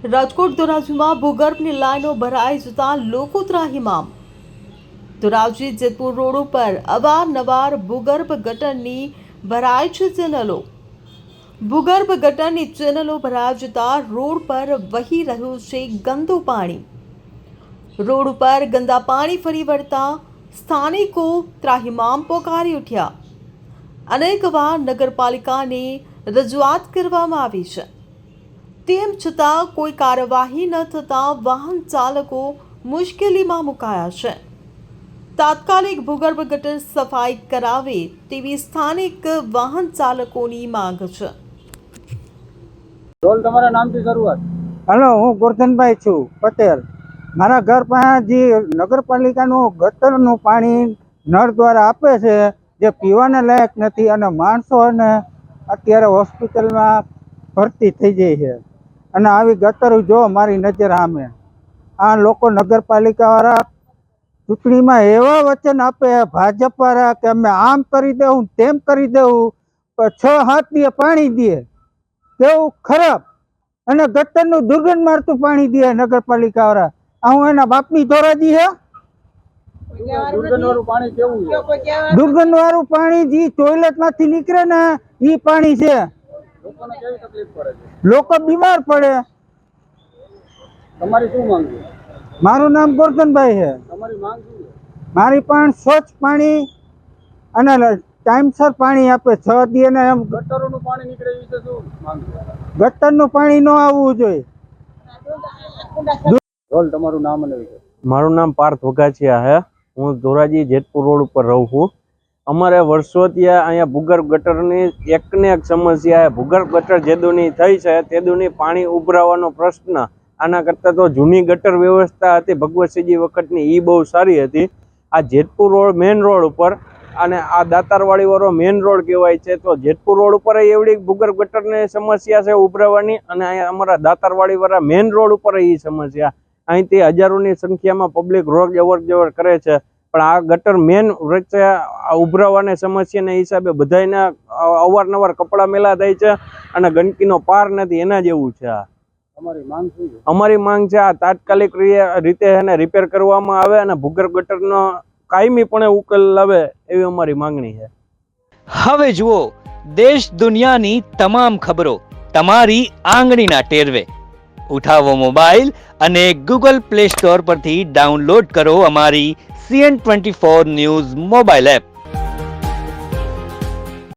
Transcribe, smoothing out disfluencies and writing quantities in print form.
રાજકોટ ધોરાજીમાં ભૂગર્ભની લાઈનો ભરાઈ જતા લોકો ત્રાહિમામ। ધોરાજી જેતપુર રોડ ઉપર અવારનવાર ભૂગર્ભ ગટરની ભરાય છે ચેનલો। ભૂગર્ભ ગટરની ચેનલો ભરાઈ જતા રોડ પર વહી રહ્યું છે ગંદુ પાણી। રોડ ઉપર ગંદા પાણી ફરી વળતા સ્થાનિકો ત્રાહિમામ પોકારી ઉઠ્યા। અનેકવાર નગરપાલિકાને રજૂઆત કરવામાં આવી છે, તેમ છતાં કોઈ કાર્યવાહી ન થતાં વાહન ચાલકો મુશ્કેલીમાં મુકાયા છે। તાત્કાલિક ભૂગર્ભ ગટર સફાઈ કરાવે તેવી સ્થાનિક વાહન ચાલકોની માંગ છે। રોલ તમારા નામથી શરૂઆત। હેલો, હું ગોરધનભાઈ છું પટેલ। મારા ઘર પાસે જે નગરપાલિકાનું ગટરનું પાણી નળ દ્વારા આપે છે, જે પીવાને લાયક નથી અને માણસોને અત્યારે હોસ્પિટલમાં ભરતી થઈ જાય છે। અને આવી ગટરો જો મારી નજર સામે આ લોકો નગરપાલિકાવાળા ચૂંટણીમાં એવા વચન આપે ભાજપવાળા કે અમે આમ કરી દેવું તેમ કરી દેવું, પણ 6-7 દિવસ પાણી દે કેવું ખરાબ, અને ગટરનું દુર્ગંધ મારતું પાણી દે નગરપાલિકાવાળા। આ હું એના બાપની ધોરાજી છે। દુર્ગંધવાળું પાણી કેવું છે? દુર્ગંધવાળું પાણી જે ટોયલેટમાંથી નીકળે ને એ પાણી છે। લોકોને કેવી તકલીફ પડે છે? લોકો બીમાર પડે। તમારી શું માંગ છે? મારું નામ ગોરધનભાઈ છે। તમારી માંગ શું છે? મારી પણ સ્વચ્છ પાણી અને ટાઈમસર પાણી આપે। 6 દિવસ એમ ગટરોનું પાણી નીકળે એ વિશે શું માંગ છે? ગટરનું પાણી ન આવવું જોઈએ। રોલ તમારું નામ અને વિશે। મારું નામ પાર્થ વઘાસિયા છે। હું ધોરાજી જેતપુર રોડ ઉપર રહું છું। અમારે વર્ષોથી અહીંયા ભૂગર્ભ ગટરની એકને એક સમસ્યા છે। ભૂગર્ભ ગટર જેદુની થઈ છે તેદુની પાણી ઉભરાવાનો પ્રશ્ન, આના કરતાં તો જૂની ગટર વ્યવસ્થા હતી ભગવતસિંહજી વખતની, એ બહુ સારી હતી। આ જેતપુર રોડ મેઇન રોડ ઉપર અને આ દાતારવાડી વાળો મેઇન રોડ કહેવાય છે, તો જેતપુર રોડ ઉપર એવડી ભૂગર્ભ ગટરની સમસ્યા છે ઉભરાવાની, અને અહીંયા અમારા દાતારવાડી વાળા મેઇન રોડ ઉપર એ સમસ્યા। અહીંથી હજારોની સંખ્યામાં પબ્લિક રોજ અવર જવર કરે છે, પણ આ ગટર મેન વચ્ચે ઉભરાવાની સમસ્યાના હિસાબે બધાને અવારનવાર કપડાં મેલા થાય છે અને ગંદકીનો પાર નથી, એના જેવું છે। તમારી માંગ શું છે? અમારી માંગ છે આ તાત્કાલિક રીતે એને રિપેર કરવામાં આવે અને ભૂગર્ભ ગટરનો કાયમીપણે ઉકેલ લાવે એવી અમારી માંગણી છે। હવે જુઓ દેશ દુનિયાની તમામ ખબરો તમારી આંગળીના ટેરવે। ઉઠાવો મોબાઈલ અને ગૂગલ પ્લે સ્ટોર પરથી ડાઉનલોડ કરો અમારી CN24 ન્યૂઝ મોબાઈલ એપ।